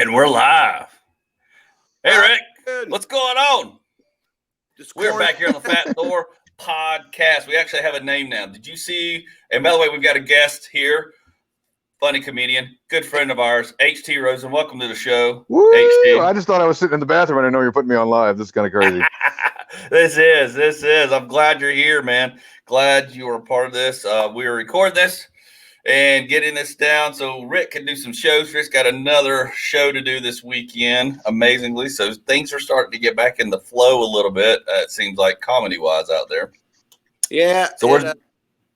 And we're live. Hey, Rick, Good. what's going on? We're back here on the Fat Thor Podcast. We actually have a name now. Did you see? And by the way, we've got a guest here, funny comedian, good friend of ours, HT Rosen. Welcome to the show. Woo! HT. I just thought I was sitting in the bathroom and I know you're putting me on live. This is kind of crazy. This is. I'm glad you're here, man. Glad you were a part of this. We were recording this and getting this down so Rick can do some shows. Rick's got another show to do this weekend, amazingly. So things are starting to get back in the flow a little bit, it seems like, comedy-wise out there. Yeah, so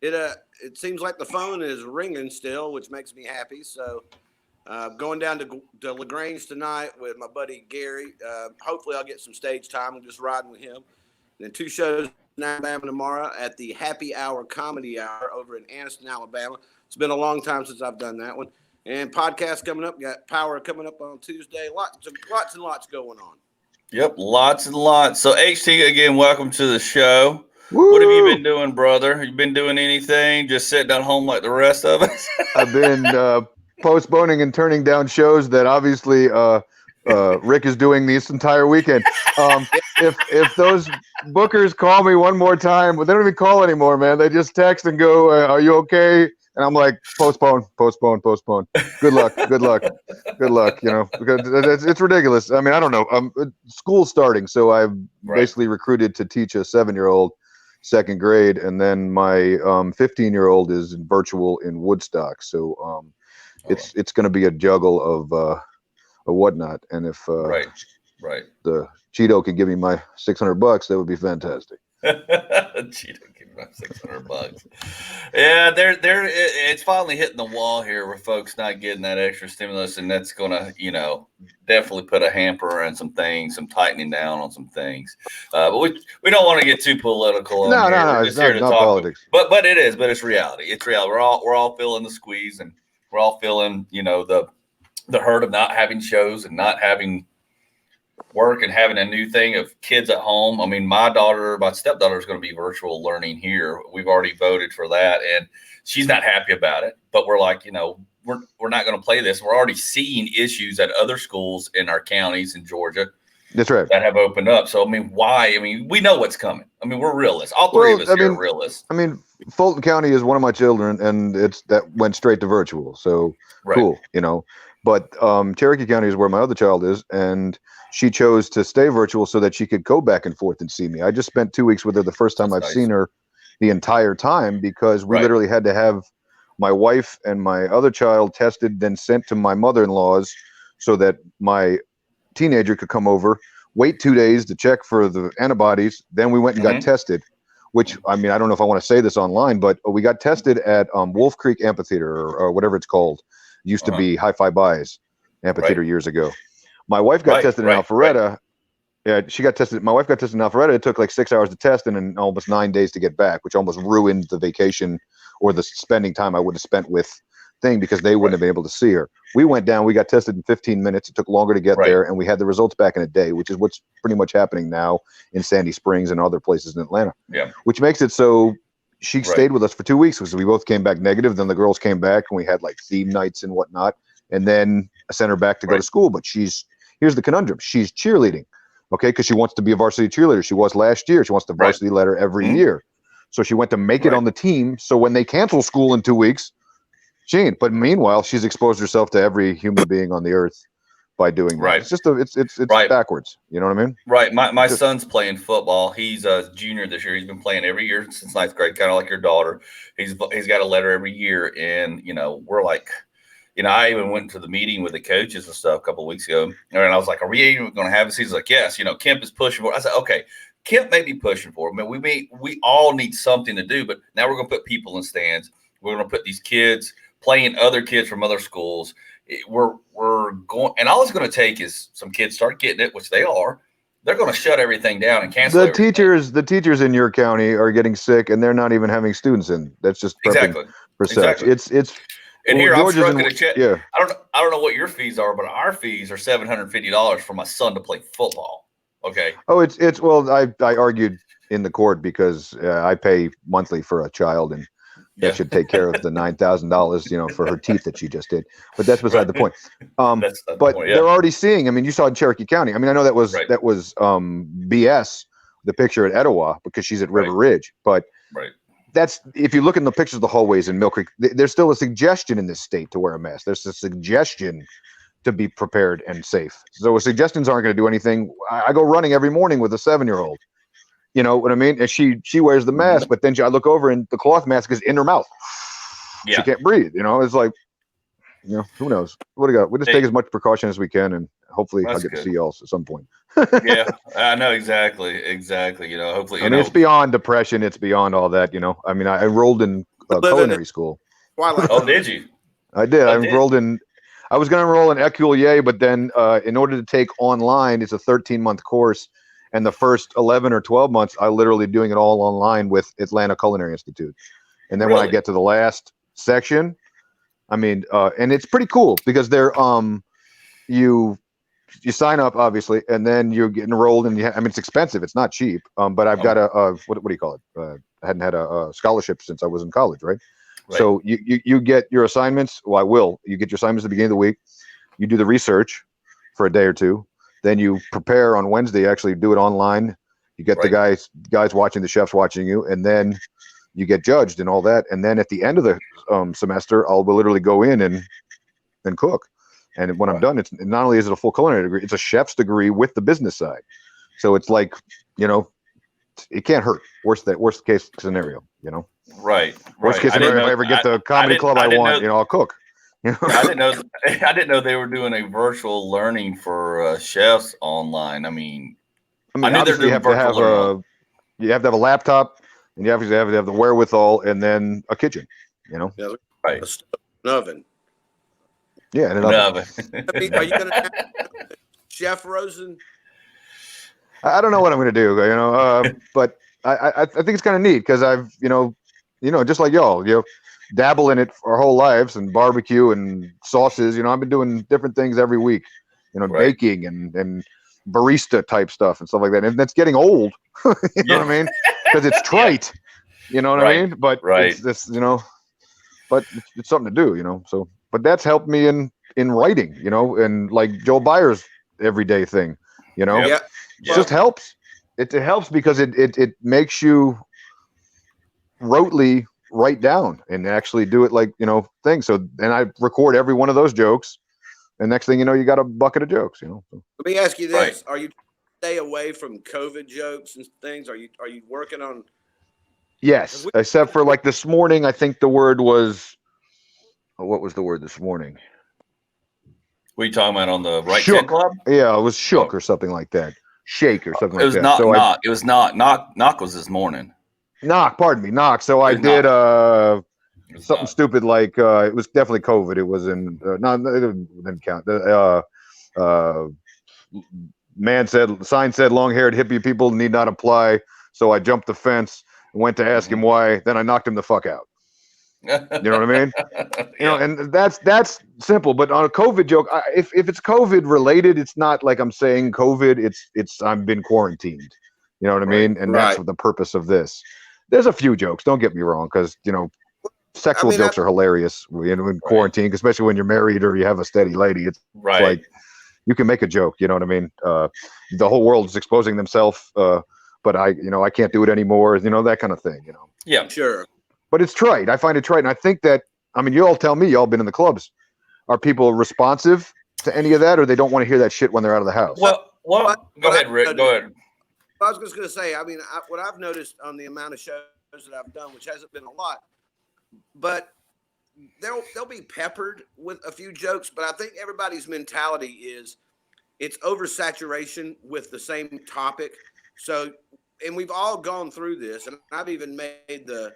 it seems like the phone is ringing still, which makes me happy. So going down to LaGrange tonight with my buddy Gary. Hopefully I'll get some stage time. I'm just riding with him. And then 2 shows in Alabama tomorrow at the Happy Hour Comedy Hour over in Anniston, Alabama. It's been a long time since I've done that one. And podcast coming up. Got Power coming up on Tuesday. Lots and lots going on. Yep, lots and lots. So, HT, again, welcome to the show. Woo! What have you been doing, brother? You been doing anything? Just sitting at home like the rest of us? I've been postponing and turning down shows that obviously Rick is doing this entire weekend. If those bookers call me one more time, but they don't even call anymore, man. They just text and go, "Are you okay?" And I'm like, postpone. Good luck. You know, because it's ridiculous. I mean, I don't know. School's starting, so I've basically recruited to teach a 7-year-old 2nd grade, and then my 15-year-old is in virtual in Woodstock. So it's going to be a juggle of whatnot. And if the Cheeto can give me my $600, that would be fantastic. Cheeto, give me my $600. Yeah, it's finally hitting the wall here where folks not getting that extra stimulus, and that's going to, definitely put a hamper on some things, some tightening down on some things. But we don't want to get too political. No, it's not politics. But it's reality. It's reality. We're all feeling the squeeze, and we're all feeling, the hurt of not having shows and not having work and having a new thing of kids at home. I mean, my stepdaughter is going to be virtual learning here. We've already voted for that, and she's not happy about it. But we're like, we're not going to play this. We're already seeing issues at other schools in our counties in Georgia. That's right. That have opened up. So, I mean, why? I mean, we know what's coming. I mean, we're realists. All three of us here are realists. I mean, Fulton County is one of my children, and that went straight to virtual. So cool, But Cherokee County is where my other child is, and she chose to stay virtual so that she could go back and forth and see me. I just spent 2 weeks with her, the first time I've seen her the entire time, because we literally had to have my wife and my other child tested, then sent to my mother-in-law's so that my teenager could come over, wait 2 days to check for the antibodies. Then we went and got tested, which, I mean, I don't know if I want to say this online, but we got tested at Wolf Creek Amphitheater or whatever it's called. Used to be Hi-Fi Buys Amphitheater years ago. My wife got tested in Alpharetta. Yeah, she got tested. My wife got tested in Alpharetta. It took like 6 hours to test and then almost 9 days to get back, which almost ruined the vacation or the spending time I would have spent with thing, because they wouldn't have been able to see her. We went down. We got tested in 15 minutes. It took longer to get there, and we had the results back in a day, which is what's pretty much happening now in Sandy Springs and other places in Atlanta. Yeah, which makes it so she stayed with us for 2 weeks because we both came back negative. Then the girls came back, and we had like theme nights and whatnot. And then I sent her back to go to school. But here's the conundrum. She's cheerleading, because she wants to be a varsity cheerleader. She was last year. She wants the varsity letter every year. So she went to make it on the team. So when they cancel school in 2 weeks, she ain't. But meanwhile, she's exposed herself to every human being on the earth by doing that. It's just it's backwards. You know what I mean? Right. My son's playing football. He's a junior this year. He's been playing every year since 9th grade, kind of like your daughter. He's got a letter every year, and we're like, I even went to the meeting with the coaches and stuff a couple of weeks ago, and I was like, "Are we even going to have this?" He's like, "Yes." Kemp is pushing for it. I said, "Okay." Kemp may be pushing for it. I mean, we all need something to do, but now we're going to put people in stands. We're going to put these kids playing other kids from other schools. We're going, and all it's going to take is some kids start getting it, which they are. They're going to shut everything down and cancel. The teachers in your county are getting sick, and they're not even having students in. That's just exactly for such. It's. And here I'm struggling to check. Yeah. I don't know what your fees are, but our fees are $750 for my son to play football. Okay. Oh, I argued in the court because I pay monthly for a child, and that should take care of the $9,000, for her teeth that she just did. But that's beside the point. That's the But point, they're already seeing. I mean, you saw in Cherokee County. I mean, I know that was BS. The picture at Etowah because she's at River Ridge, but that's if you look in the pictures of the hallways in Mill Creek, there's still a suggestion in this state to wear a mask. There's a suggestion to be prepared and safe. So suggestions aren't going to do anything. I go running every morning with a 7-year-old. You know what I mean? And she wears the mask, but then I look over and the cloth mask is in her mouth. Yeah. She can't breathe. It's like, who knows? What do you got? We just take as much precaution as we can, and hopefully I'll get to see y'all at some point. Yeah, I know exactly. Hopefully, it's beyond depression. It's beyond all that. I mean, I enrolled in culinary school. Oh, did you? I did. I enrolled in. I was going to enroll in Eculier, but then in order to take online, it's a 13-month course, and the first 11 or 12 months, I literally doing it all online with Atlanta Culinary Institute, and then when I get to the last section, I mean, and it's pretty cool because they're you sign up obviously, and then you get enrolled, and I mean it's expensive. It's not cheap. But I've got a what do you call it? I hadn't had a scholarship since I was in college, right? So you get your assignments. Well, you get your assignments at the beginning of the week. You do the research for a day or two. Then you prepare on Wednesday. Actually, do it online. You get the guys watching, the chefs watching you, and then you get judged and all that. And then at the end of the semester, I'll literally go in and cook. And when I'm done, it's not only is it a full culinary degree, it's a chef's degree with the business side. So it's like, it can't hurt. Worst case scenario, Right. Worst case scenario, if I ever get the comedy club I want, I'll cook. I didn't know they were doing a virtual learning for chefs online. I mean, I knew they're doing you have to have a laptop, and you have to have the wherewithal, and then a kitchen. Yeah, an oven. Yeah, and an oven. Are you going to have Chef Rosen? I don't know what I'm going to do, but I think it's kind of neat because I've, just like y'all, dabble in it our whole lives, and barbecue and sauces. I've been doing different things every week, baking and barista type stuff and stuff like that. And that's getting old, you know what I mean? Because it's trite, you know what I mean? But it's this, but it's something to do, so. But that's helped me in writing, and like Joe Byers' everyday thing, It just helps. It helps because it makes you rotely write down and actually do it like, things. So, and I record every one of those jokes, and next thing you know, you got a bucket of jokes, So. Let me ask you this. Are you stay away from COVID jokes and things? Are you working on? Yes, except for like this morning, I think the word was, what was the word this morning? What are you talking about on the right shook. Club? Yeah, it was shook or something like that. Shake or something like that. It was not. Knock was this morning. Knock, pardon me, knock. So I did something stupid like it was definitely COVID. It was in it didn't count. Sign said long-haired hippie people need not apply. So I jumped the fence and went to ask him why. Then I knocked him the fuck out. You know what I mean? And that's simple. But on a COVID joke, if it's COVID related, it's not like I'm saying COVID. It's I've been quarantined. You know what I mean? And that's the purpose of this. There's a few jokes. Don't get me wrong, because sexual jokes are hilarious in quarantine, especially when you're married or you have a steady lady. It's like you can make a joke. You know what I mean? The whole world is exposing themselves, but I can't do it anymore. That kind of thing. Yeah, sure. But it's trite. I find it trite. And I think that, you all tell me, y'all been in the clubs. Are people responsive to any of that, or they don't want to hear that shit when they're out of the house? Well, go ahead, Rick. Go ahead. I was just going to say, what I've noticed on the amount of shows that I've done, which hasn't been a lot, but they'll be peppered with a few jokes. But I think everybody's mentality is it's oversaturation with the same topic. So, and we've all gone through this, and I've even made the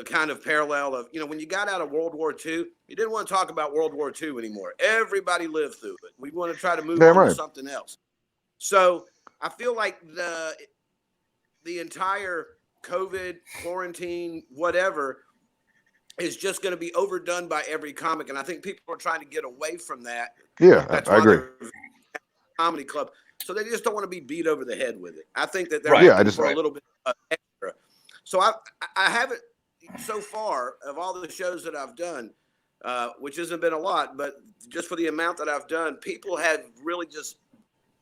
kind of parallel of, when you got out of World War II, you didn't want to talk about World War II anymore. Everybody lived through it. We want to try to move on to something else. So I feel like the entire COVID, quarantine, whatever, is just going to be overdone by every comic. And I think people are trying to get away from that. Yeah, I agree. Comedy club. So they just don't want to be beat over the head with it. I think that they're looking for a little bit extra. So I haven't, so far of all the shows that I've done, which hasn't been a lot, but just for the amount that I've done, people have really just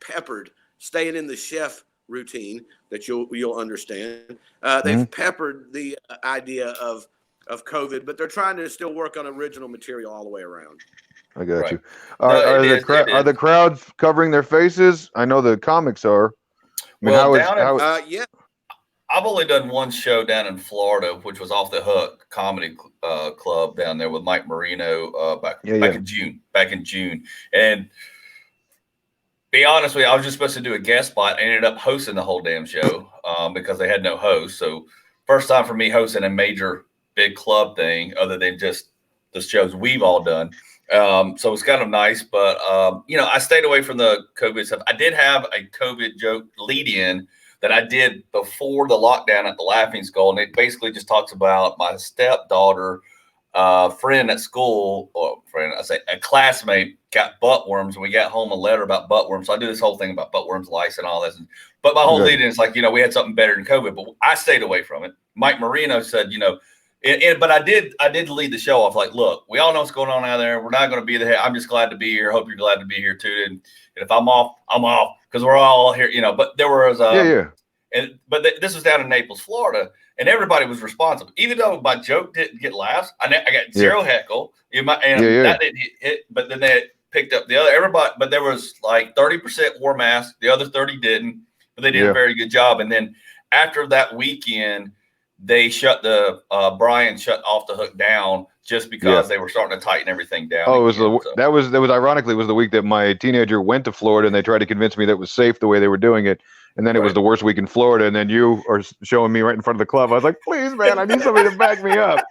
peppered staying in the chef routine that you'll understand. They've peppered the idea of COVID, but they're trying to still work on original material all the way around. I got you. Are the crowds covering their faces? I know the comics are. I mean, yeah. I've only done one show down in Florida, which was Off the Hook Comedy Club down there with Mike Marino back in June. And be honest with you, I was just supposed to do a guest spot. I ended up hosting the whole damn show because they had no host. So first time for me hosting a major big club thing other than just the shows we've all done. So it's kind of nice, but I stayed away from the COVID stuff. I did have a COVID joke lead in that I did before the lockdown at the Laughing Skull. And it basically just talks about my stepdaughter, friend at school, a classmate got butt worms, and we got home a letter about butt worms. So I do this whole thing about butt worms, lice, and all this. But my whole lead in is like, we had something better than COVID, but I stayed away from it. Mike Marino said, but I did lead the show off like, look, we all know what's going on out there. We're not going to be there. I'm just glad to be here. Hope you're glad to be here too. And if I'm off, I'm off because we're all here, But there was this was down in Naples, Florida, and everybody was responsive. Even though my joke didn't get laughs, I got zero heckle. That didn't hit. But then they picked up the other everybody. But there was like 30% wore masks. The other 30 didn't. But they did a very good job. And then after that weekend, they shut Brian shut Off the Hook down just because they were starting to tighten everything down. Oh, that was ironically was the week that my teenager went to Florida, and they tried to convince me that it was safe the way they were doing it. And then it was the worst week in Florida. And then you are showing me right in front of the club. I was like, please, man, I need somebody to back me up.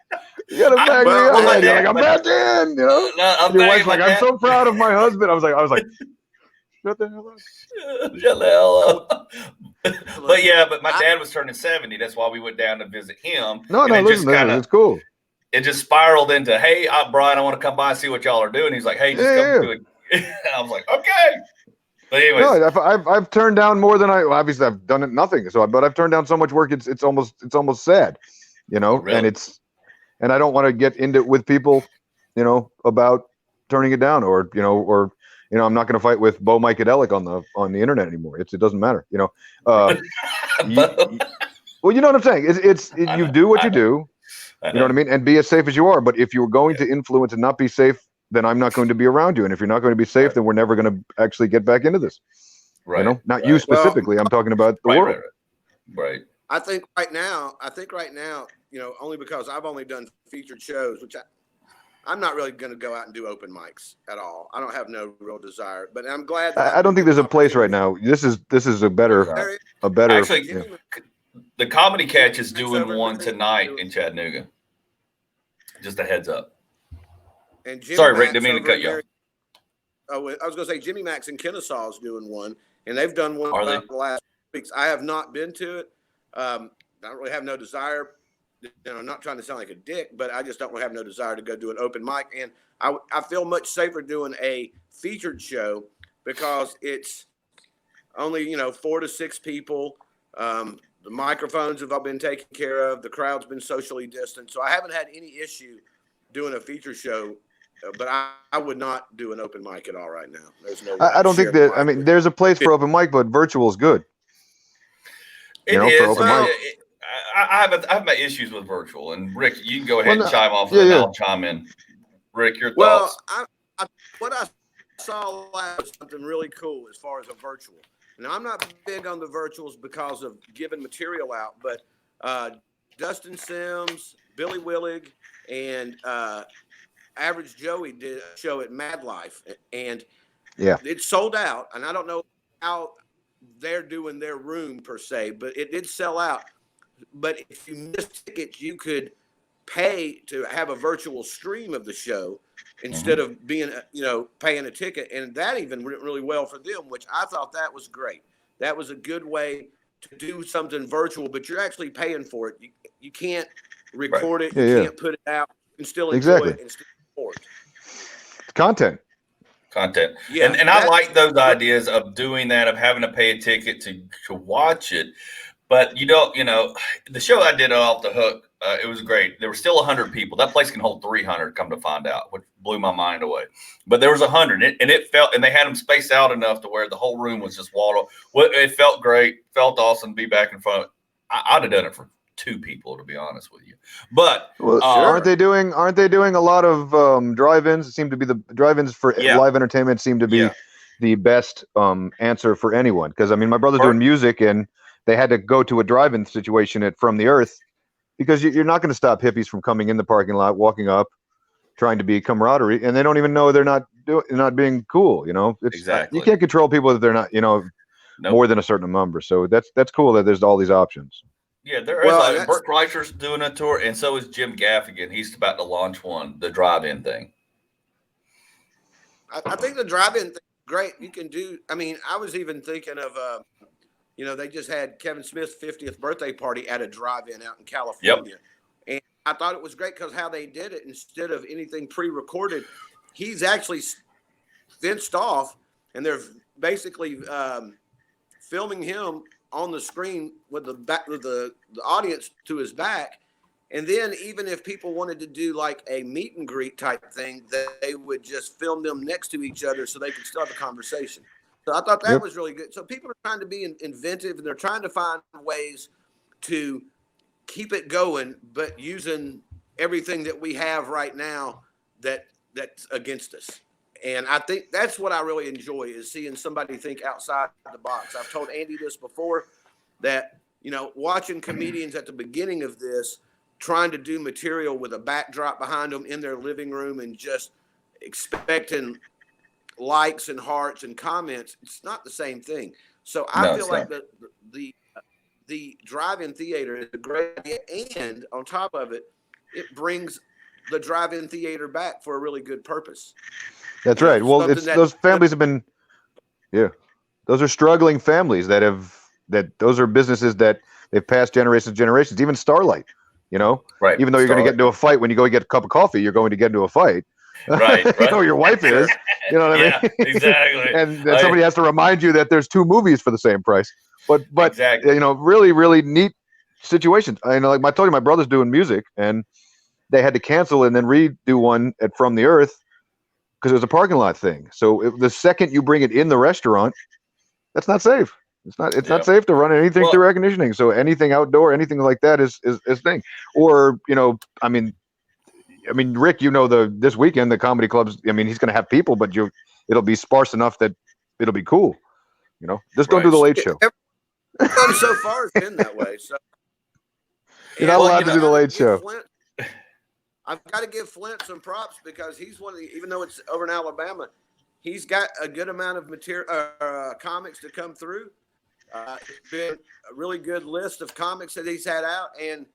You got to back me up. You're like, I'm back in, No, your wife's like, I'm so proud of my husband. I was like, shut the hell up. Shut the hell up. But my dad was turning 70. That's why we went down to visit him. No, listen, it's cool. It just spiraled into, hey, Brian, I want to come by and see what y'all are doing. He's like, hey, just come do it. I was like, okay. But anyways, no, I've turned down more than obviously I've done it nothing. But I've turned down so much work. It's almost sad, really? and I don't want to get into it with people, about turning it down or I'm not going to fight with Bo Mikadelic on the internet anymore. It doesn't matter, well, you know what I'm saying? It's you do what you do, you know what I mean? And be as safe as you are. But if you're going to influence and not be safe, then I'm not going to be around you. And if you're not going to be safe, then we're never going to actually get back into this. Right. Not you specifically. I'm talking about the world. Right. I think right now, only because I've only done featured shows, which I'm not really going to go out and do open mics at all. I don't have no real desire, but I'm glad. I don't think there's a place right now. This is a better. Actually, the Comedy Catch is doing one tonight in Chattanooga. Just a heads up. And Jimmy Sorry, Rick, Max didn't mean to cut you off. Oh, I was going to say Jimmy Max in Kennesaw is doing one, and they've done one the last weeks. I have not been to it. I don't really have no desire. I'm not trying to sound like a dick, but I just don't have no desire to go do an open mic. And I feel much safer doing a featured show because it's only 4 to 6 people. The microphones have all been taken care of. The crowd's been socially distant, so I haven't had any issue doing a feature show. But I would not do an open mic at all right now. There's no. I don't think that. I mean, there's a place for open mic, but virtual is good. It is. For open mic. I have my issues with virtual, and Rick, you can go ahead and chime off, and I'll chime in. Rick, your thoughts? Well, what I saw last was something really cool as far as a virtual. Now, I'm not big on the virtuals because of giving material out, but Dustin Sims, Billy Willig, and Average Joey did a show at Mad Life, and it sold out. And I don't know how they're doing their room per se, but it did sell out. But if you missed tickets, you could pay to have a virtual stream of the show instead of being, paying a ticket. And that even went really well for them, which I thought that was great. That was a good way to do something virtual, but you're actually paying for it. You can't record it. You can't put it out. You can still enjoy it and still support. Content. Yeah, and I like those ideas of doing that, of having to pay a ticket to watch it. But the show I did Off the Hook It was great. There were still 100 people. That place can hold 300. Come to find out, which blew my mind away. But there was 100, and it felt, and they had them spaced out enough to where the whole room was just walled up. Well, it felt great. Felt awesome to be back in front. I'd have done it for 2 people, to be honest with you. But aren't they doing a lot of drive-ins? It seemed to be the drive-ins for live entertainment seem to be the best answer for anyone. Because I mean, my brother's doing music, and they had to go to a drive-in situation at From the Earth because you're not going to stop hippies from coming in the parking lot, walking up, trying to be camaraderie, and they don't even know they're not being cool. You know, it's exactly. You can't control people if they're not, more than a certain number. So that's cool that there's all these options. Yeah, there is. Bert Kreischer's doing a tour, and so is Jim Gaffigan. He's about to launch the drive-in thing. I think the drive-in thing is great. You can do. I mean, I was even thinking of, they just had Kevin Smith's 50th birthday party at a drive-in out in California. Yep. And I thought it was great because how they did it, instead of anything pre-recorded, he's actually fenced off, and they're basically filming him on the screen with the audience to his back. And then even if people wanted to do like a meet and greet type thing, they would just film them next to each other so they could start a conversation. So I thought that was really good. So people are trying to be inventive, and they're trying to find ways to keep it going, but using everything that we have right now that's against us. And I think that's what I really enjoy, is seeing somebody think outside the box. I've told Andy this before, that, watching comedians at the beginning of this trying to do material with a backdrop behind them in their living room and just expecting likes and hearts and comments, it's not the same thing. So I feel like the drive-in theater is a great idea, and on top of it, it brings the drive-in theater back for a really good purpose. That's right. Well, those families have been, those are struggling families that those are businesses that they've passed generations. Even Starlight, right? Even though you're going to get into a fight when you go get a cup of coffee, you're going to get into a fight. Right. Your wife is. You know what I mean? Exactly. And somebody has to remind you that there's 2 movies for the same price. But exactly. Really, really neat situations. I know, like I told you, my brother's doing music, and they had to cancel and then redo one at From the Earth because it was a parking lot thing. So the second you bring it in the restaurant, that's not safe. It's not safe to run anything through air conditioning. So anything outdoor, anything like that is thing. Or I mean, Rick, this weekend the comedy clubs. I mean, he's going to have people, but it'll be sparse enough that it'll be cool. Just don't do the Late Show. Everyone so far has been that way. So you're not allowed to do the Late Show. I've got to give Flint some props because he's one of the, even though it's over in Alabama, he's got a good amount of material, comics to come through. It's been a really good list of comics that he's had out, and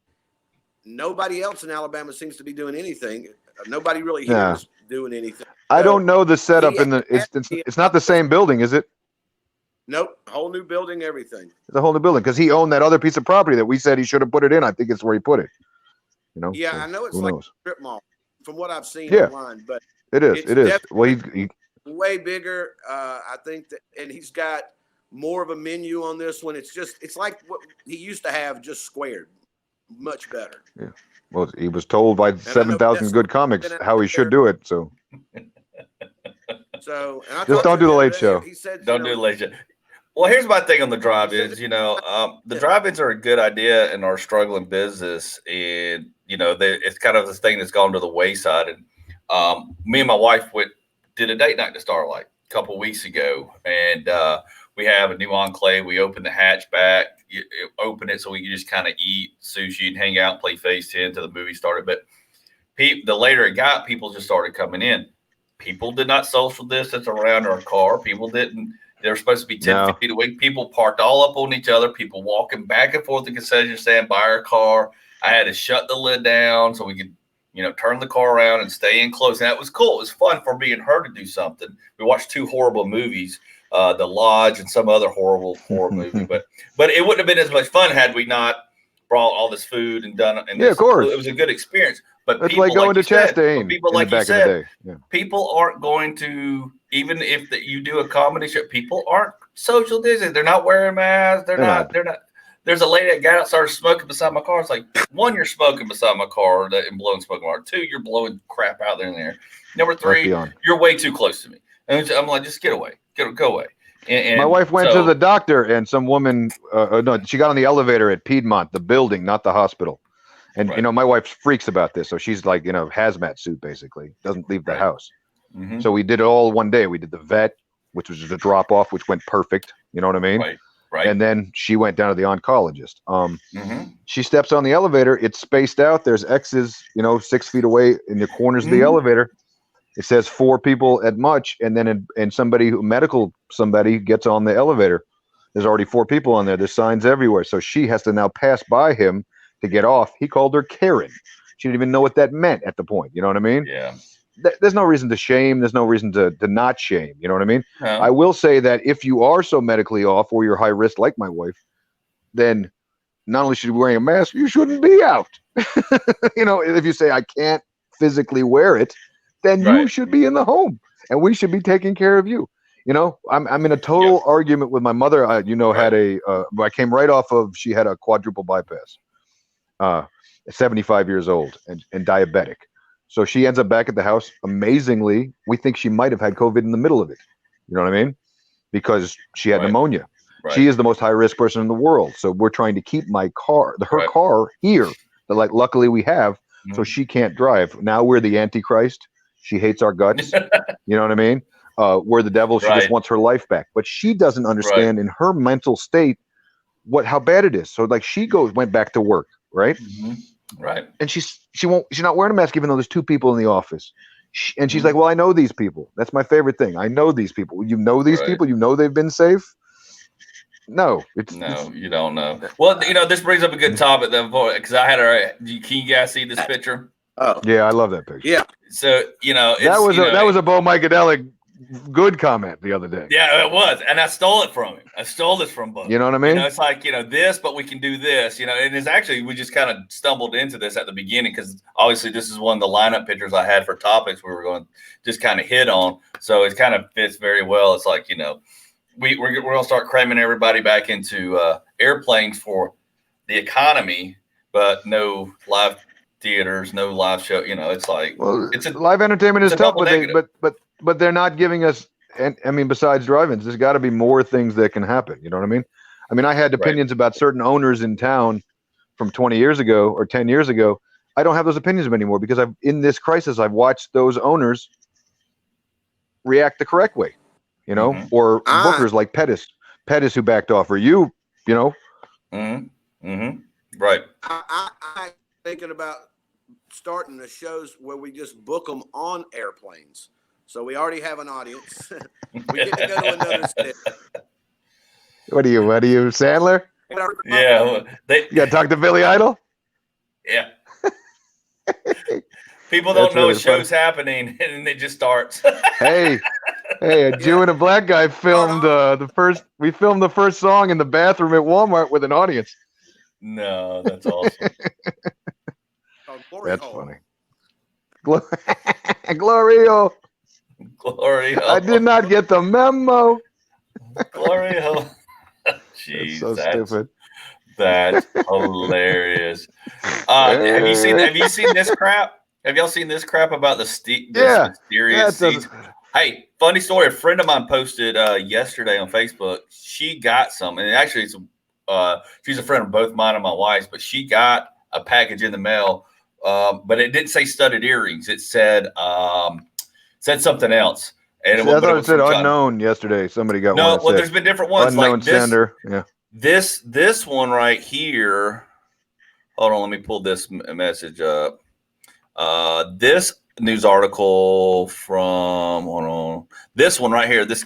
nobody else in Alabama seems to be doing anything. Nobody really here is doing anything. I don't know the setup it's not the same building, is it? Nope. Whole new building, everything. It's a whole new building because he owned that other piece of property that we said he should have put it in. I think it's where he put it. Yeah, so I know it's like a strip mall from what I've seen online, but it is. It is. Well, he way bigger. I think that, and he's got more of a menu on this one. It's like what he used to have, just squared, much better. Yeah. Well, he was told by 7,000 good comics how he should do it. So just don't do the Late Show. He said, don't do the Late Show. Well, here's my thing on the drive-ins. The drive-ins are a good idea in our struggling business, and it's kind of this thing that's gone to the wayside. And me and my wife did a date night to Starlight a couple of weeks ago, and we have a new enclave. We opened the hatchback, open it so we can just kind of eat sushi and hang out, and play Phase 10 till the movie started. But the later it got, people just started coming in. People did not social distance around our car. People didn't. They're supposed to be 10 feet away. People parked all up on each other. People walking back and forth the concession stand by our car. I had to shut the lid down so we could, turn the car around and stay in close. And that was cool. It was fun for me and her to do something. We watched 2 horrible movies, The Lodge and some other horror movie. But it wouldn't have been as much fun had we not brought all this food and done. And of course. It was a good experience. But it's people, like going to Chastain. People, like you said, people aren't going to, even if you do a comedy show, people aren't social distancing. They're not wearing masks. They're there's a lady that got out, started smoking beside my car. It's like, one, you're smoking beside my car and blowing smoke in my car. Two, you're blowing crap out there in there. Number three, you're way too close to me. And I'm like, just get away, go away. And my wife went to the doctor, and some woman, no, she got on the elevator at Piedmont, the building, not the hospital. And, my wife freaks about this. So she's like, hazmat suit, basically. Doesn't leave the house. Mm-hmm. So we did it all one day. We did the vet, which was just a drop off, which went perfect. You know what I mean? Right. And then she went down to the oncologist. She steps on the elevator. It's spaced out. There's X's, 6 feet away in the corners of the elevator. It says 4 people at much, and then somebody gets on the elevator. There's already 4 people on there. There's signs everywhere. So she has to now pass by him to get off. He called her Karen. She didn't even know what that meant at the point. You know what I mean? Yeah. There's no reason to shame. There's no reason to not shame. You know what I mean? No. I will say that if you are so medically off or you're high risk like my wife, then not only should you be wearing a mask, you shouldn't be out. If you say I can't physically wear it, then you should be in the home, and we should be taking care of you. I'm in a total argument with my mother. I came right off of, she had a quadruple bypass, 75 years old and diabetic. So she ends up back at the house. Amazingly, we think she might have had COVID in the middle of it. You know what I mean? Because she had pneumonia. Right. She is the most high risk person in the world. So we're trying to keep her car here. That luckily we have, so she can't drive. Now we're the Antichrist. She hates our guts. You know what I mean? We're the devil. She just wants her life back. But she doesn't understand in her mental state how bad it is. So she went back to work, right? Mm-hmm. Right. And she's not wearing a mask even though there's 2 people in the office. And she's like, well, I know these people. That's my favorite thing. I know these people. You know these people? You know they've been safe? No. You don't know. Well, this brings up a good topic though, because I had can you guys see this picture? Oh. Yeah, I love that picture. Yeah. So, that was a Bo Micadelic good comment the other day. Yeah, it was. And I stole it from him. I stole this from Bo. You know what I mean? It's like, this, but we can do this, and it's actually, we just kind of stumbled into this at the beginning because obviously this is one of the lineup pictures I had for topics we were going to just kind of hit on. So it kind of fits very well. It's like, we're going to start cramming everybody back into airplanes for the economy, but no live theaters, no live show. It's like, live entertainment is tough, but they're not giving us. And I mean, besides drive-ins, there's got to be more things that can happen. You know what I mean? I had opinions about certain owners in town from 20 years ago or 10 years ago. I don't have those opinions anymore because in this crisis, I've watched those owners react the correct way. Or bookers like Pettis who backed off, or Right. I thinking about starting the shows where we just book them on airplanes. So we already have an audience. We get to go to another state. What are you, Sandler? Yeah. You got to talk to Billy Idol? Yeah. People don't know a show's happening, and it just starts. Hey, a Jew and a black guy filmed we filmed the first song in the bathroom at Walmart with an audience. No, that's awesome. That's funny. Glorio. I did not get the memo. Glorio. Jeez, that's so stupid. That's hilarious. Have you seen this crap? Have y'all seen this crap about the mysterious seeds? Hey, funny story. A friend of mine posted yesterday on Facebook. She got some, and actually, she's a friend of both mine and my wife's. But she got a package in the mail, but it didn't say studded earrings. It said something else. And I thought it said unknown yesterday. Somebody got one. No, well, there's been different ones. Unknown like this, sender. Yeah. This one right here. Hold on, let me pull this message up. This news article from this one right here. This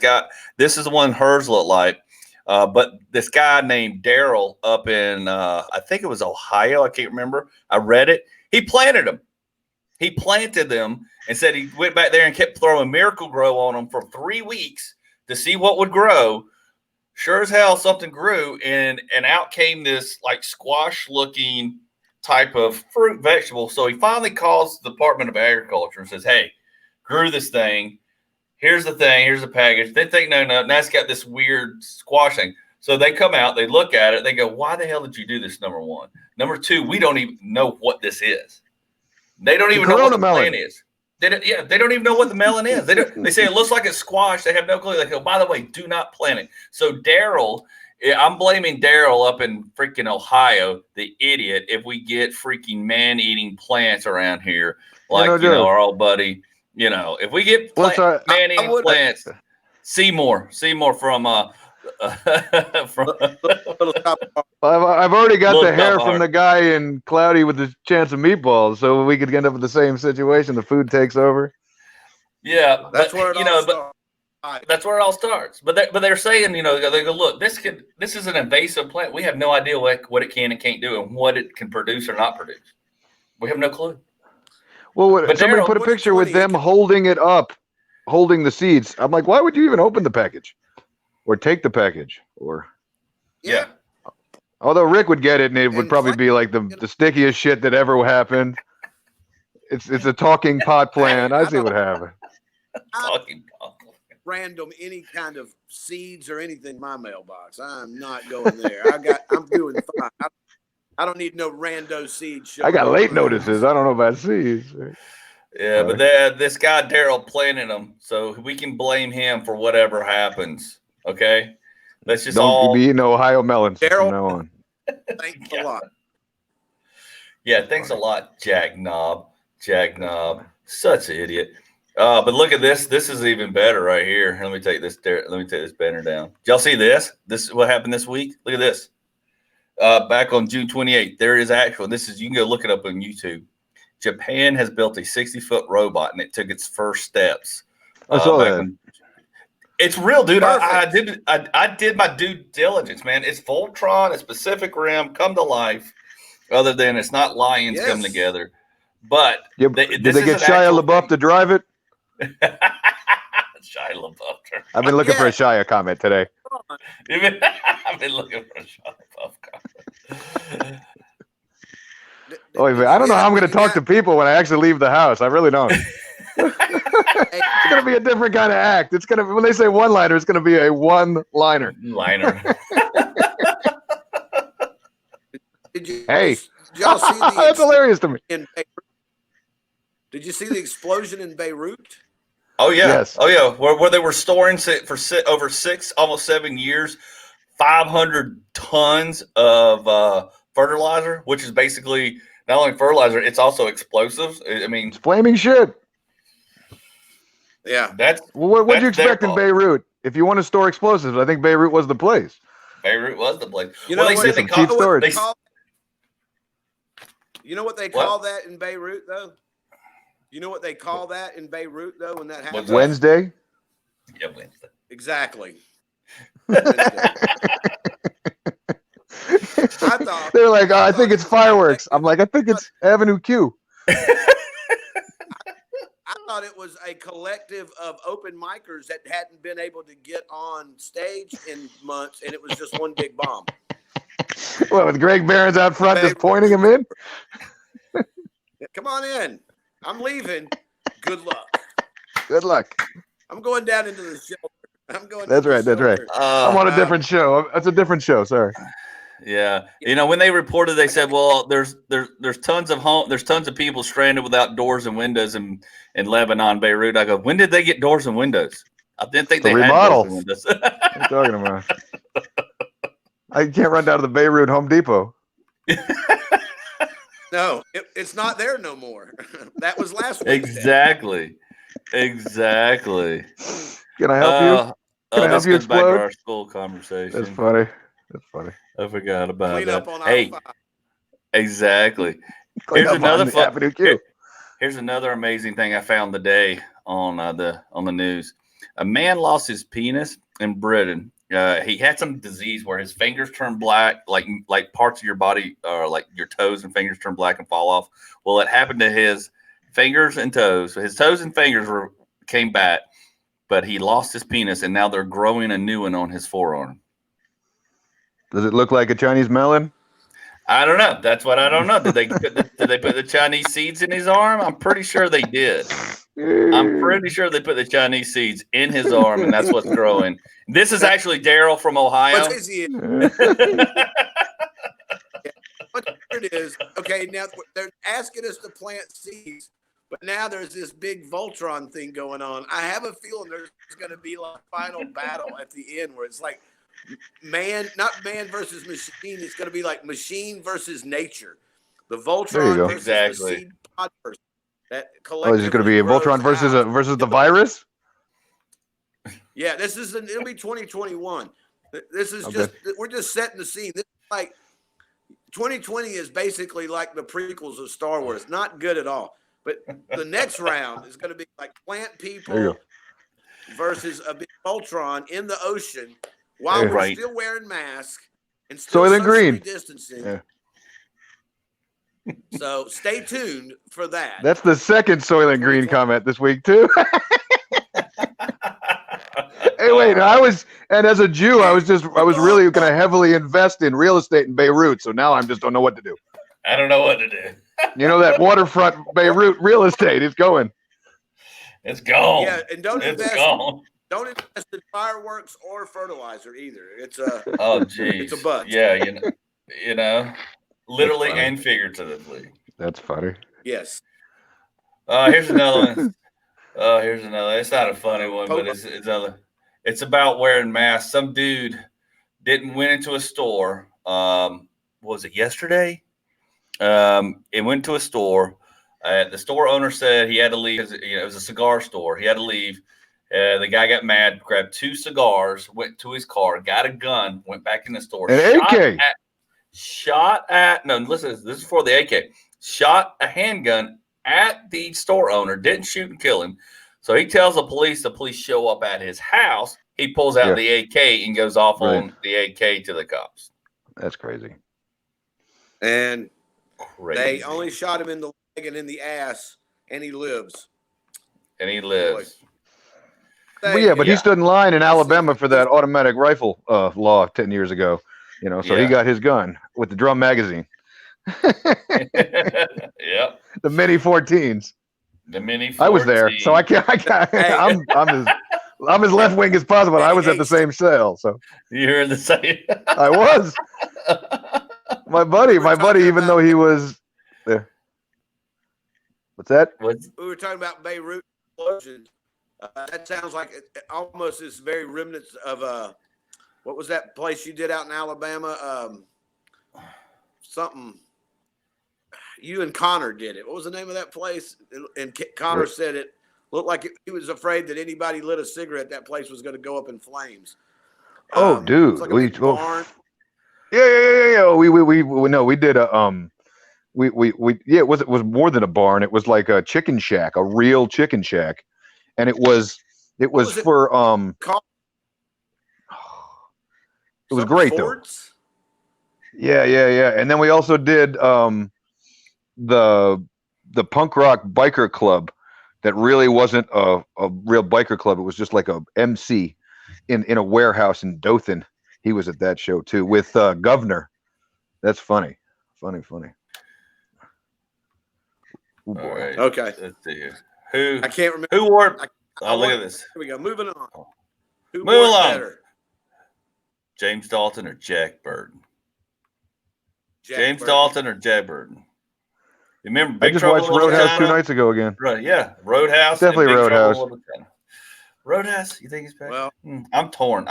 is the one hers looked like. But this guy named Daryl up in I think it was Ohio. I can't remember. I read it. He planted them. He planted them and said he went back there and kept throwing Miracle Grow on them for 3 weeks to see what would grow. Sure as hell, something grew, and out came this like squash looking type of fruit vegetable. So he finally calls the Department of Agriculture and says, hey, grew this thing. Here's the thing. Here's the package. They think, no, now it's got this weird squash thing. So they come out, they look at it, they go, "Why the hell did you do this?" Number one. Number two, we don't even know what this is. They don't even know what the plant is. They don't even know what the melon is. They say it looks like it's squash. They have no clue. They go, "By the way, do not plant it." So Daryl, I'm blaming Daryl up in freaking Ohio, the idiot, if we get freaking man-eating plants around here, like our old buddy. If we get man-eating plants, Seymour from I've already got the hair from the guy in Cloudy with the Chance of Meatballs, so we could end up with the same situation. The food takes over. Yeah, that's where it all starts. That's where it all starts. But they're saying, they go, "Look, this is an invasive plant. We have no idea what it can and can't do, and what it can produce or not produce. We have no clue." Well, somebody put a picture with them holding it up, holding the seeds. I'm like, why would you even open the package or take the package? Or yeah. Although Rick would get it, and it would probably be like the stickiest shit that ever happened. It's a talking pot plant. I see what happened. Talking pot. Random any kind of seeds or anything in my mailbox. I'm not going there. I'm doing fine. I don't need no rando seeds. I got late notices. I don't know about seeds. Yeah, but this guy Daryl planted them, so we can blame him for whatever happens. Okay, let's just don't be eating Ohio melons Daryl, from now on. Thanks a lot. Yeah, thanks a lot, Jack Knob. Such an idiot. But look at this. This is even better right here. Let me take this banner down. Did y'all see this? This is what happened this week. Look at this. Back on June 28th, there is you can go look it up on YouTube. Japan has built a 60-foot robot, and it took its first steps. I saw that. It's real, dude. I did my due diligence, man. It's Voltron, it's Pacific Rim, come to life. Other than it's not lions come together. But did they get Shia LaBeouf to drive it? Shia LaBeouf. I've been looking for a Shia comment today. I've been looking for a Shia LaBeouf comment. I don't know how I'm going to talk to people when I actually leave the house. I really don't. It's going to be a different kind of act. It's going to, when they say one-liner, it's going to be a one-liner. Hey, did y'all see that's hilarious to me. Did you see the explosion in Beirut? Oh yeah, yes. Oh yeah, where they were storing for over almost 7 years, 500 tons of fertilizer, which is basically not only fertilizer, it's also explosives. I mean, it's flaming shit. Yeah, what do you expect in Beirut? If you want to store explosives, I think Beirut was the place. Beirut was the place. You know, they said they call storage. You know what they call that in Beirut, though? You know what they call that in Beirut, though, when that happens? Wednesday? Yeah, Wednesday. Exactly. They're like, I think it's fireworks. I'm like, I think it's Avenue Q. I thought it was a collective of open micers that hadn't been able to get on stage in months, and it was just one big bomb. Well, with Greg Barron's out front just pointing him in? Come on in. I'm leaving. Good luck. Good luck. I'm going down into the shelter. That's right. I'm on a different show. That's a different show. Sorry. Yeah, when they reported, they said, "Well, there's tons of people stranded without doors and windows in Lebanon, Beirut." I go, "When did they get doors and windows?" I didn't think they had doors and windows. What are you talking about? I can't run down to the Beirut Home Depot. No, it's not there no more. That was last week. Exactly. Can I help you? Can I help you explode? Back to our school conversation. That's funny. I forgot about Clean that. Up on hey, exactly. Here's another amazing thing I found today on the news. A man lost his penis in Britain. He had some disease where his fingers turn black, like parts of your body, like your toes and fingers turn black and fall off. Well, it happened to his fingers and toes. So his toes and fingers came back, but he lost his penis, and now they're growing a new one on his forearm. Does it look like a Chinese melon? I don't know. That's what I don't know. Did they put the Chinese seeds in his arm? I'm pretty sure they did. I'm pretty sure they put the Chinese seeds in his arm, and that's what's growing. This is actually Daryl from Ohio. What it is, okay, now they're asking us to plant seeds, but now there's this big Voltron thing going on. I have a feeling there's going to be like a final battle at the end where it's like not man versus machine. It's going to be like machine versus nature. The Voltron versus the seed pod person. That is it going to be a Voltron versus the virus? Yeah, it'll be 2021. This is we're just setting the scene. This is like 2020 is basically like the prequels of Star Wars. Not good at all. But the next round is going to be like plant people versus a big Voltron in the ocean while we're still wearing masks and still socially distancing. Yeah. So stay tuned for that. That's the second Soylent Green comment this week too. Hey, wait! As a Jew, I was really going to heavily invest in real estate in Beirut. So now I just don't know what to do. I don't know what to do. You know that waterfront Beirut real estate is going. It's gone. Yeah, and don't invest in fireworks or fertilizer either. It's a geez, it's a bust. Yeah, you know, literally and figuratively. That's funny. Yes. Here's another one. Here's another. It's not a funny one, but it's another. It's about wearing masks. Some dude went into a store. Was it yesterday? It went to a store. The store owner said he had to leave. It was a cigar store. He had to leave. The guy got mad, grabbed 2 cigars, went to his car, got a gun, went back in the store. An AK. Listen, this is for the AK. Shot a handgun at the store owner, didn't shoot and kill him. So he tells the police show up at his house. He pulls out the AK and goes off on the AK to the cops. That's crazy. And they only shot him in the leg and in the ass, and he lives. But he stood in line in Alabama for that automatic rifle law 10 years ago. So he got his gun with the drum magazine. Yep. The Mini 14s. The Mini 14. I was there, so I can't. I'm as left wing as possible. I was at the same sale, so you're in the same. I was. My buddy, even though he was there. What's that? We were talking about Beirut explosion. That sounds like it almost is very remnants of what was that place you did out in Alabama? Something. You and Connor did it. What was the name of that place? And Connor said it looked like he was afraid that anybody lit a cigarette, that place was going to go up in flames. Dude, like a barn. Yeah. We did a it was more than a barn. It was like a chicken shack, a real chicken shack, and it was for it was great Forts? though. Yeah. And then we also did the punk rock biker club that really wasn't a real biker club. It was just like a MC in a warehouse in Dothan. He was at that show too with Governor. That's funny. Funny. All right. Okay. Let's see here. Who I can't remember. Who wore? Look at this. Here we go. Moving on. Who Move along. Better? James Dalton or Jack Burton? James Dalton or Jack Burton? You remember Big Trouble? I just watched Roadhouse 2 nights ago again. Right, yeah. Roadhouse. Definitely Roadhouse. Roadhouse, you think he's better? Well, I'm torn.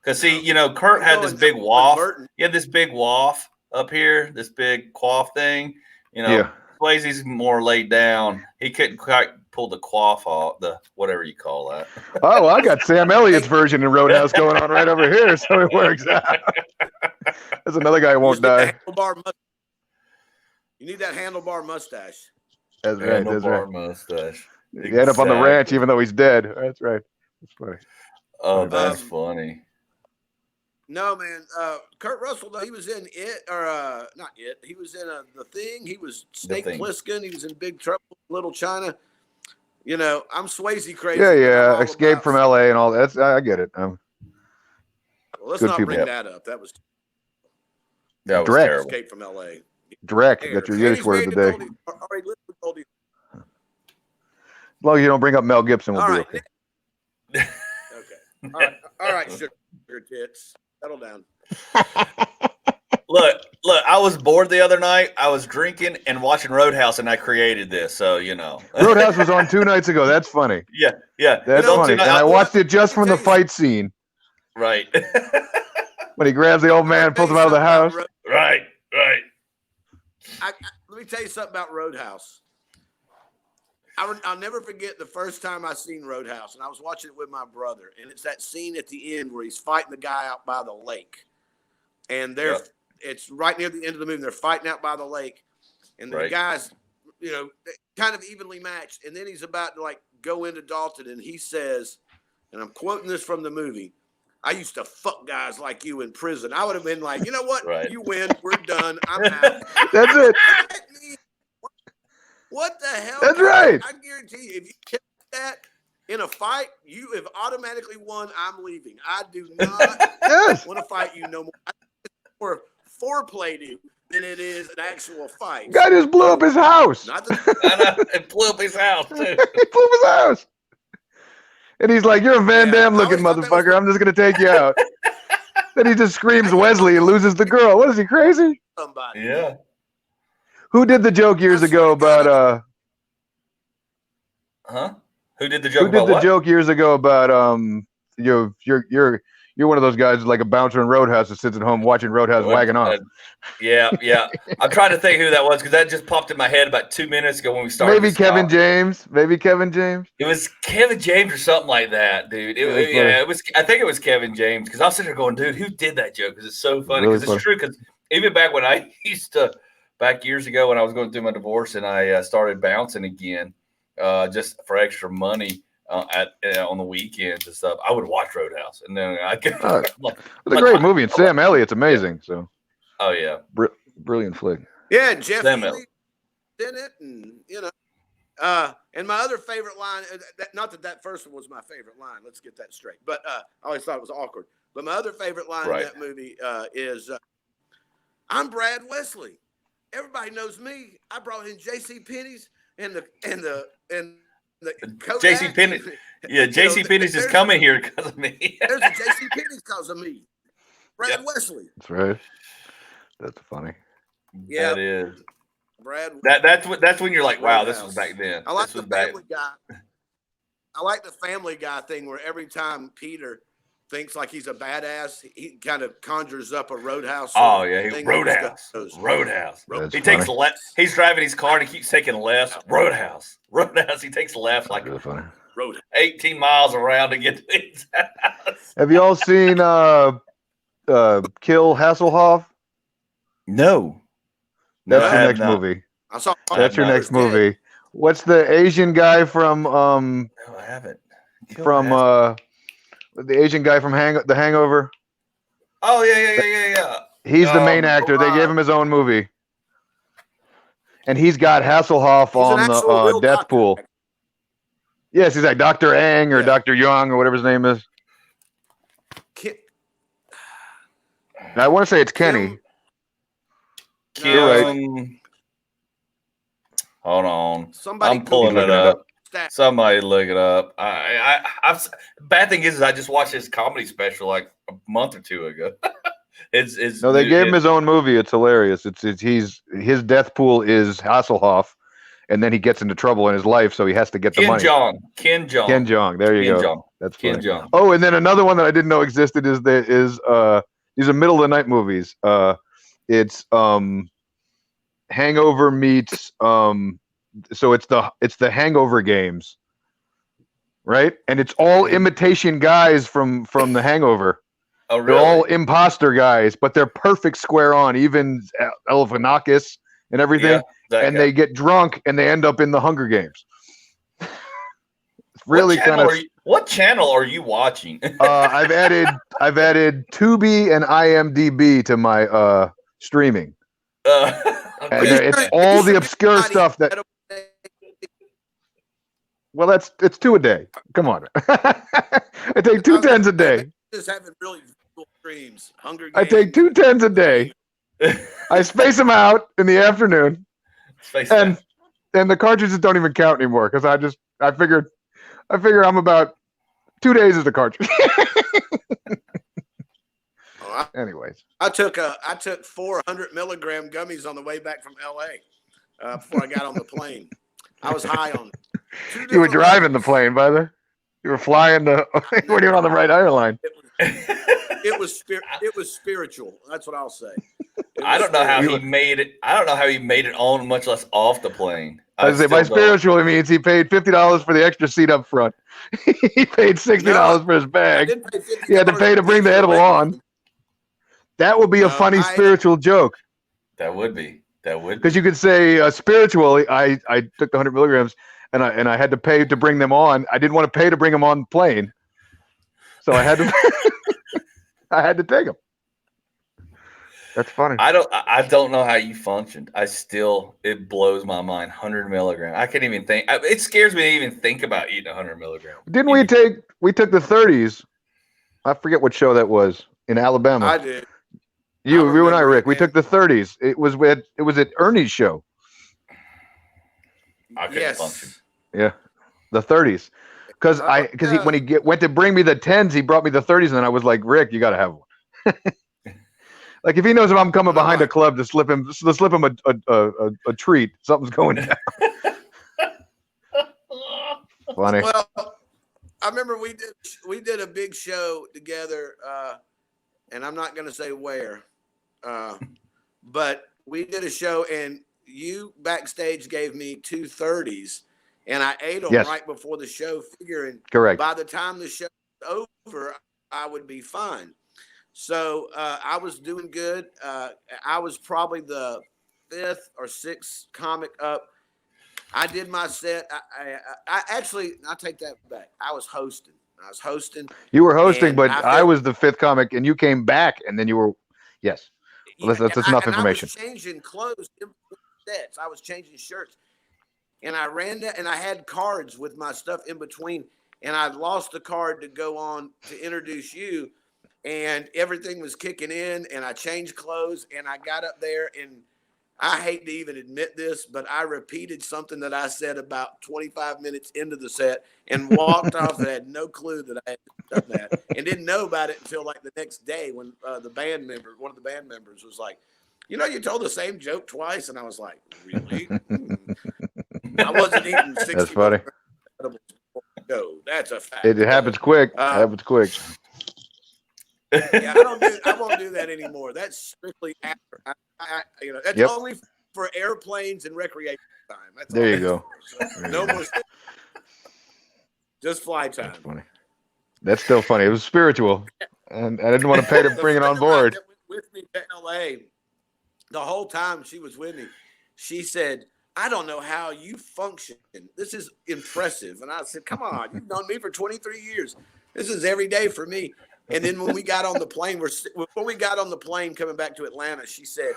Because, see, Kurt had this big waff. He had this big waff up here, this big quaff thing. Swayze's more laid down. He couldn't quite pull the quaff off, the whatever you call that. Oh, I got Sam Elliott's version in Roadhouse going on right over here, so it works out. There's another guy who won't die. You need that handlebar mustache. That's right. Mustache. He ended up on the ranch even though he's dead. That's right. That's funny. Oh, that's funny. No, man. Kurt Russell, though, he was in it, or not it. He was in The Thing. He was Snake Plissken. He was in Big Trouble in Little China. I'm Swayze crazy. Yeah. Escape from L.A. and all that. I get it. Well, let's not bring that up. That was. That was Drek. terrible. Escape from L.A. Drek. Got your Yiddish word of the day. As long as you don't bring up Mel Gibson, we'll be okay. Okay. All right, sugar tits. Settle down. Look, I was bored the other night. I was drinking and watching Roadhouse, and I created this. So, Roadhouse was on 2 nights ago. That's funny. Yeah. That's funny. And I watched it just from the fight scene. Right. When he grabs the old man and pulls him out of the house. Right. Let me tell you something about Roadhouse. I'll never forget the first time I seen Roadhouse, and I was watching it with my brother, and it's that scene at the end where he's fighting the guy out by the lake, and it's right near the end of the movie. They're fighting out by the lake, and the guys, kind of evenly matched, and then he's about to go into Dalton, and he says, and I'm quoting this from the movie, "I used to fuck guys like you in prison." I would have been like, you know what? Right. You win. We're done. I'm out. That's it. What the hell? That's right. I guarantee you, if you kept that in a fight, you have automatically won. I'm leaving. I do not want to fight you no more. It's more foreplay to you than it is an actual fight. Guy just blew up his house. It blew up his house, too. He blew up his house. And he's like, "You're a Van Damme looking motherfucker. I'm just going to take you out." Then he just screams Wesley and loses the girl. What is he, crazy? Somebody. Yeah. Who did the joke years ago about Who did the joke years ago about you're one of those guys like a bouncer in Roadhouse that sits at home watching Roadhouse wagging off. Yeah. I'm trying to think who that was because that just popped in my head about 2 minutes ago when we started. Maybe Kevin James. It was Kevin James or something like that, dude. It was. I think it was Kevin James because I was sitting there going, "Dude, who did that joke?" Because it's so funny. Because it's true. Because even back when I used to. Back years ago when I was going through my divorce and I started bouncing again just for extra money on the weekends and stuff, I would watch Roadhouse. And then I could. It's a great movie. And Sam Elliott's amazing. So. Oh, yeah. Brilliant flick. Yeah, Jeff Healey did it. And, and my other favorite line, not that first one was my favorite line. Let's get that straight. But I always thought it was awkward. But my other favorite line in that movie is, "I'm Brad Wesley. Everybody knows me. I brought in J.C. Penney's and the Kodak. J.C. Penney. Yeah, J.C. Penney's just coming here because of me. There's a J.C. Penney's because of me. Brad Wesley. That's right. That's funny. Yeah, that is. Brad. That's when you're like, wow, this was back then. I like the Family Guy. I like the Family Guy thing where every time Peter thinks like he's a badass, he kind of conjures up a Roadhouse. Oh yeah, Roadhouse. He takes a left. He's driving his car and he keeps taking lefts. Roadhouse. He takes left like really funny. 18 miles around to get to his house. Have you all seen Kill Hasselhoff? No. That's your next movie. I saw. That's your next movie. What's the Asian guy from? No, I haven't. The Asian guy from The Hangover. Oh yeah. He's the main actor. They gave him his own movie, and he's got Hasselhoff on the death pool. Yes, he's like Dr. Ang or Dr. Young or whatever his name is. I want to say it's Kenny. You're right. Hold on. I'm pulling it up. Somebody look it up. Bad thing is I just watched his comedy special like a month or two ago. They gave him his own movie. It's hilarious. His death pool is Hasselhoff, and then he gets into trouble in his life, so he has to get the money. Ken Jeong. There you go. That's funny. Ken Jeong. Oh, and then another one that I didn't know existed is these are middle of the night movies. It's Hangover meets so it's the Hangover games, right? And it's all imitation guys from the Hangover. Oh, really? They're all imposter guys, but they're perfect square on, even Galifianakis and everything. And they get drunk and they end up in the Hunger Games. It's really kind of. What channel are you watching? I've added Tubi and IMDb to my streaming. And it's all the obscure stuff that. Well, it's 2 a day. Come on, I take 2 10s a day. Just having really visual dreams. Hunger Games. I take 2 10s a day. I space them out in the afternoon, and the cartridges don't even count anymore because I figure I'm about 2 days as the cartridge. Anyways, I took 400 milligram gummies on the way back from LA before I got on the plane. I was high on. You were driving the plane, brother. You were flying the. You weren't even on the right airline. It was spiritual. That's what I'll say. I don't know how he made it. I don't know how he made it on, much less off the plane. I say by spiritual, it means he paid $50 for the extra seat up front. He paid $60 for his bag. He had to pay to bring the edible on. That would be a funny spiritual joke. That would be. Because you could say spiritually, I took the 100 milligrams and I had to pay to bring them on. I didn't want to pay to bring them on the plane, so I had to. I had to take them. That's funny. I don't know how you functioned. It blows my mind. 100 milligrams. I can't even think. It scares me to even think about eating 100 milligrams. Didn't we took the 30s? I forget what show that was in Alabama. I did. You and I, Rick. We took the 30s. It was at Ernie's show. I couldn't function. Yeah, the 30s. Because when he went to bring me the 10s, he brought me the 30s, and then I was like, Rick, you got to have one. Like if he knows if I'm coming behind a club to slip him a treat, something's going down. Funny. Well, I remember we did a big show together, and I'm not going to say where, but we did a show, and you backstage gave me 2 30s, and I ate them right before the show, figuring by the time the show was over, I would be fine. So I was doing good. I was probably the 5th or 6th comic up. I did my set. I actually, I'll take that back. I was hosting. You were hosting, but I was the 5th comic, and you came back, and then you were, yes. Well, that's enough information. I was changing clothes in sets. I was changing shirts, and I ran that, and I had cards with my stuff in between, and I lost the card to go on to introduce you. And everything was kicking in, and I changed clothes, and I got up there, and I hate to even admit this, but I repeated something that I said about 25 minutes into the set and walked off and had no clue that I had done that and didn't know about it until like the next day when one of the band members was like, you told the same joke twice. And I was like, really? I wasn't eating 60. That's funny. No, that's a fact. It happens quick. Yeah, I won't do that anymore. That's strictly after. That's only for airplanes and recreation time. That's there you go. So, no more. Just fly time. That's funny. That's still funny. It was spiritual, and I didn't want to pay to bring it on board. That went with me to LA, the whole time she was with me, she said, "I don't know how you function. This is impressive." And I said, "Come on, you've known me for 23 years. This is every day for me." And then when we got on the plane, coming back to Atlanta, she said,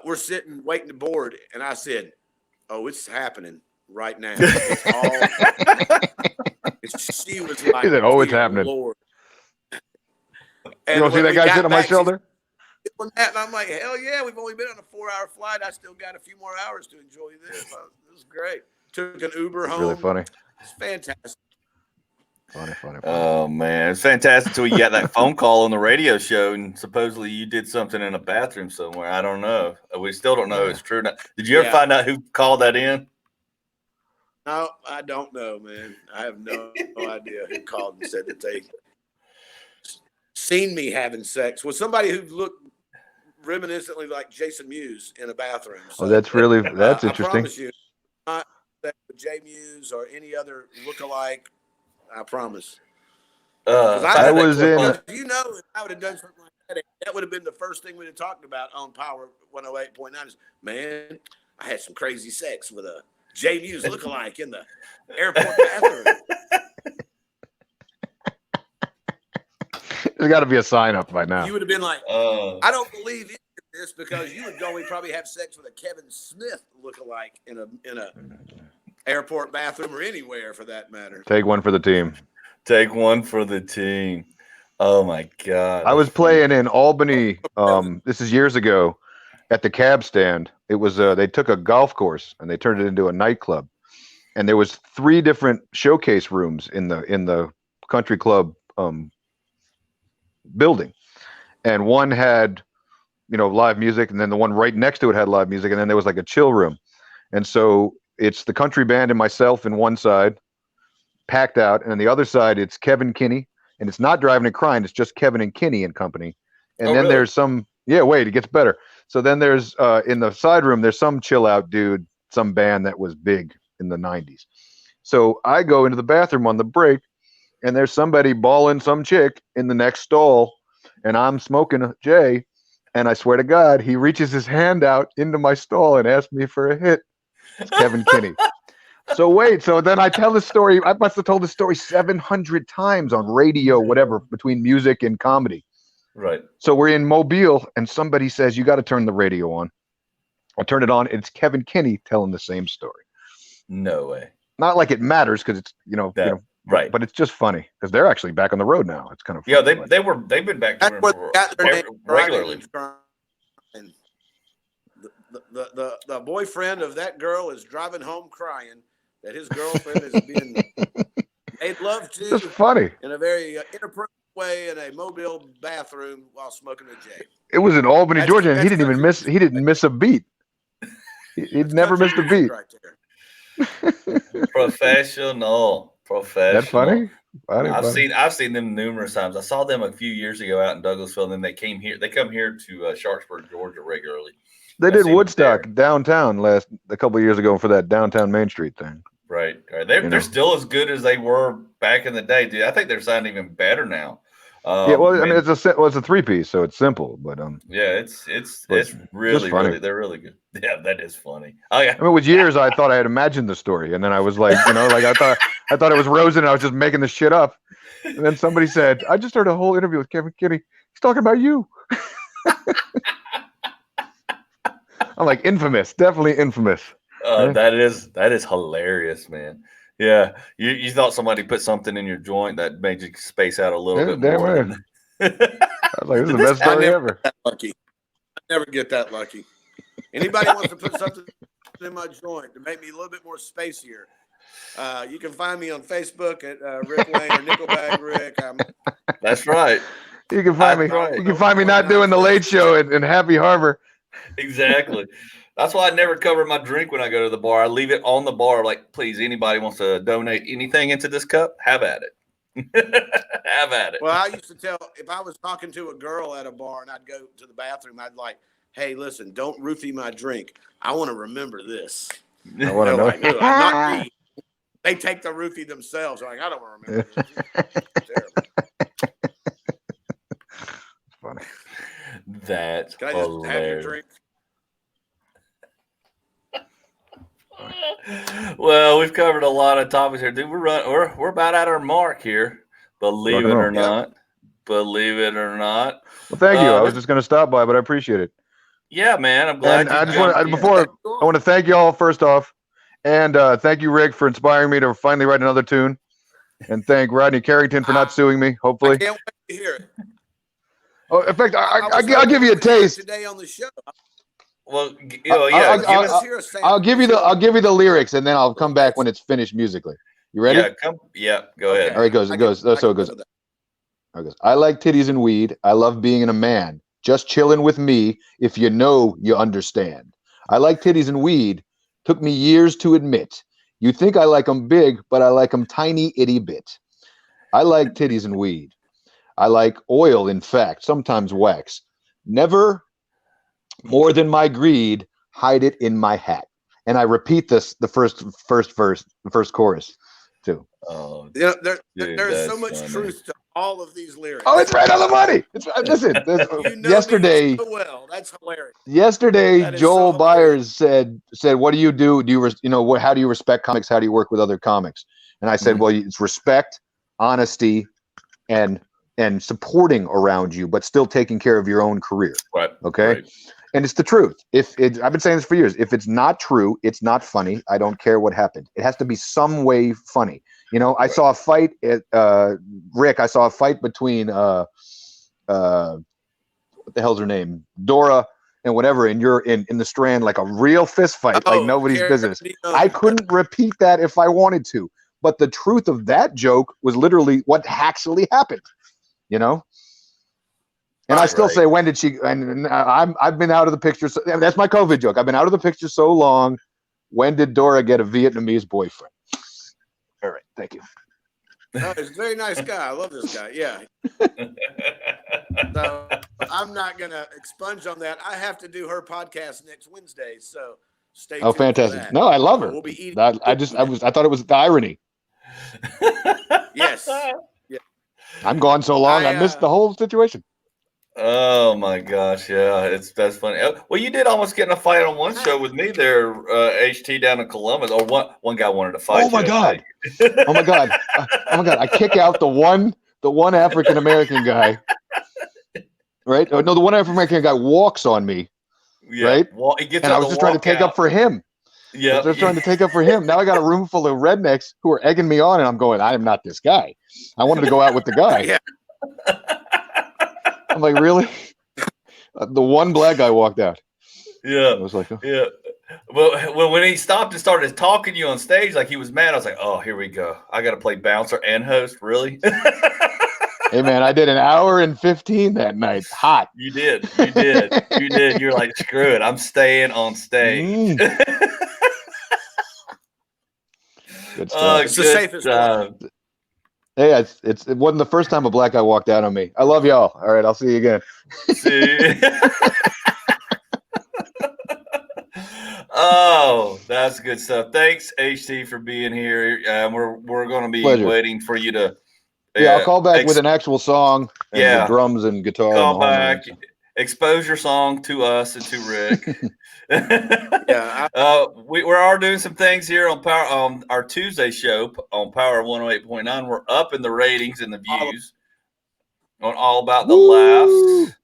we're sitting waiting to board. And I said, oh, it's happening right now. She was like, he said, oh, it's happening. Lord. You don't see that guy sitting on my shoulder? And I'm like, hell yeah, we've only been on a 4-hour flight. I still got a few more hours to enjoy this. It was great. Took an Uber home. Really funny. It's fantastic. Funny. Oh man, it's fantastic until you got that phone call on the radio show, and supposedly you did something in a bathroom somewhere. I don't know. We still don't know if it's true or not. Did you ever find out who called that in? No, I don't know, man. I have no idea who called and said that they seen me having sex with somebody who looked reminiscently like Jason Mewes in a bathroom. So, that's interesting. I promise you, not that with Jay Mewes or any other lookalike. I promise. I was in. If I would have done something like that would have been the first thing we'd have talked about on Power 108.9. Is man, I had some crazy sex with a Jay Mewes lookalike in the airport bathroom. There's got to be a sign up by now. You would have been like, I don't believe in this because you would only probably have sex with a Kevin Smith lookalike in a airport bathroom or anywhere for that matter. Take one for the team. Oh my God. I was playing in Albany. This is years ago. at the cab stand. It was they took a golf course and they turned it into a nightclub, and there was 3 different showcase rooms in the country club building, and one had live music, and then the one right next to it had live music, and then there was like a chill room. And so it's the country band and myself in one side, packed out, and on the other side it's Kevin Kinney, and it's not Driving and Crying, it's just Kevin and Kinney and company. And then really? There's some wait, it gets better. So then there's in the side room there's some chill out dude, some band that was big in the 90s. So I go into the bathroom on the break, and there's somebody balling some chick in the next stall, and I'm smoking a J, and I swear to God, he reaches his hand out into my stall and asks me for a hit. It's Kevin Kinney. So then I tell the story. I must have told the story 700 times on radio, whatever, between music and comedy. Right. So we're in Mobile, and somebody says, you got to turn the radio on. I turn it on. It's Kevin Kinney telling the same story. No way. Not like it matters because it's, right. But it's just funny because they're actually back on the road now. It's kind of funny. Yeah, they've been back to regularly. The boyfriend of that girl is driving home crying that his girlfriend is being made love to. It's funny in a very inappropriate way in a Mobile bathroom while smoking a J. It was in Albany, Georgia, and he didn't even miss. He didn't miss a beat. He'd never missed a beat. Right there. Professional. That's funny. I've seen them numerous times. I saw them a few years ago out in Douglasville, and then they came here. They come here to Sharpsburg, Georgia, regularly. They did Woodstock downtown a couple of years ago for that downtown Main Street thing. Right. They're still as good as they were back in the day, dude. I think they're sounding even better now. I mean, it's a 3-piece, so it's simple, but yeah, it's really funny. They're really good. Yeah, that is funny. Oh yeah. I mean, with years I thought I had imagined the story, and then I was like, I thought it was Rosen, and I was just making this shit up. And then somebody said, I just heard a whole interview with Kevin Kinney. He's talking about you. I'm like, infamous, definitely infamous. That is hilarious, man. Yeah, you thought somebody put something in your joint that made you space out a little bit more. I was like, this is the best story ever. Lucky. I never get that lucky. Anybody wants to put something in my joint to make me a little bit more spacier, you can find me on Facebook at Rick Wayne or Nickelback Rick. That's right. You can find me. Right. You can find me not doing the late show in Happy Harbor. Exactly. That's why I never cover my drink when I go to the bar. I leave it on the bar. Like, please, anybody wants to donate anything into this cup, have at it. Have at it. Well, I used to tell, if I was talking to a girl at a bar and I'd go to the bathroom, I'd like, hey, listen, don't roofie my drink. I want to remember this. I want to know. Like, not me. They take the roofie themselves. They're like, I don't want to remember this. Terrible. Funny. That's Can I just have your drink? Well, we've covered a lot of topics here, dude. We're about at our mark here. Believe it or not. Well, thank you. I was just going to stop by, but I appreciate it. Yeah, man. I'm glad. And I want to thank you all first off, and thank you, Rick, for inspiring me to finally write another tune, and thank Rodney Carrington for not suing me. Hopefully, I can't wait to hear it. Oh, in fact, I'll give you a taste today on the show. Well, yeah. I'll give you the lyrics, and then I'll come back when it's finished musically. You ready? Yeah, go ahead. All right, it goes. I like titties and weed. I love being a man. Just chilling with me. If you know, you understand. I like titties and weed. Took me years to admit. You think I like them big, but I like them tiny itty bit. I like titties and weed. I like oil, in fact, sometimes wax. Never more than my greed, hide it in my hat. And I repeat this, the first verse, the first chorus, too. Oh, there's so much truth to all of these lyrics. Oh, it's right on the money. Listen, yesterday. So well, that's hilarious. Yesterday, Joel Byers said, "What do you do? How do you respect comics? How do you work with other comics?" And I said, "Well, it's respect, honesty, and supporting around you, but still taking care of your own career." Right. Okay. Right. And it's the truth. I've been saying this for years. If it's not true, it's not funny. I don't care what happened. It has to be some way funny. I saw a fight at Rick. I saw a fight between what the hell's her name? Dora and whatever, and you're in the Strand like a real fist fight, like nobody's business. I couldn't repeat that if I wanted to. But the truth of that joke was literally what actually happened, you know? And I still say, when did she? And I've been out of the picture. So, that's my COVID joke. I've been out of the picture so long. When did Dora get a Vietnamese boyfriend? All right, thank you. Oh, he's a very nice guy. I love this guy. Yeah. So I'm not gonna expunge on that. I have to do her podcast next Wednesday, so stay tuned. Oh, fantastic! For that. No, I love her. We'll be eating. I thought it was the irony. Yes. Yeah. I'm gone so long. I missed the whole situation. Oh my gosh, yeah, that's funny. Well, you did almost get in a fight on one show with me there, HT down in Columbus. Or one guy wanted to fight. Oh my god! Oh my god! Oh my god! I kick out the one African American guy. Right? No, the one African American guy walks on me. Yeah. Right? He gets and I was just trying to take up for him. Yeah. I was just trying to take up for him. Now I got a room full of rednecks who are egging me on, and I'm going, I am not this guy. I wanted to go out with the guy. Yeah. I'm like, really? The one black guy walked out. Yeah. I was like, oh. Yeah. Well, when he stopped and started talking to you on stage, like he was mad, I was like, oh, here we go. I got to play bouncer and host. Really? Hey, man, I did an hour and 15 that night. Hot. You did. You're like, screw it. I'm staying on stage. Good stuff. It's the safest one. Hey, it wasn't the first time a black guy walked out on me. I love y'all. All right, I'll see you again. See? Oh, that's good stuff. Thanks, HT, for being here. We're going to be waiting for you to. I'll call back with an actual song. And the drums and guitar. Call back. Expose your song to us and to Rick. We are doing some things here on Power on our Tuesday show on Power 108.9. We're up in the ratings and the views on All About the Laughs.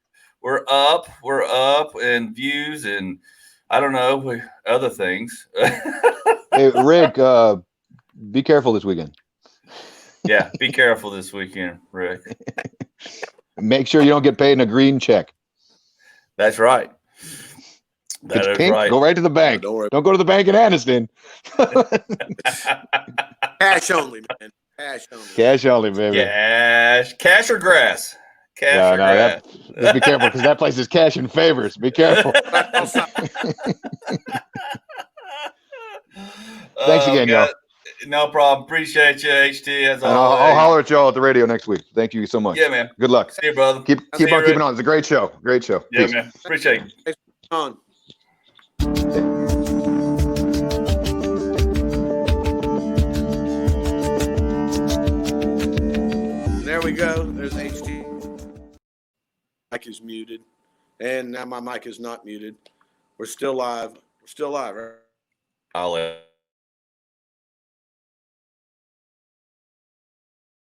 We're up in views and I don't know other things. Hey Rick, be careful this weekend. Yeah, be careful this weekend, Rick. Make sure you don't get paid in a green check. That's right. That is pink, right. Go right to the bank. Don't go to the bank in Anniston. Cash only, man. Cash only. Cash only, baby. Cash or grass. Cash or grass. Just be careful because that place is cash and favors. Be careful. Thanks again, y'all. No problem. Appreciate you, HT. As always. I'll holler at y'all at the radio next week. Thank you so much. Yeah, man. Good luck. See you, brother. Keep on keeping on. It's a great show. Great show. Yeah, Peace. man. Appreciate it. Thanks for on. There we go. There's HT. Mic is muted. And now my mic is not muted. We're still live. Right? I'll let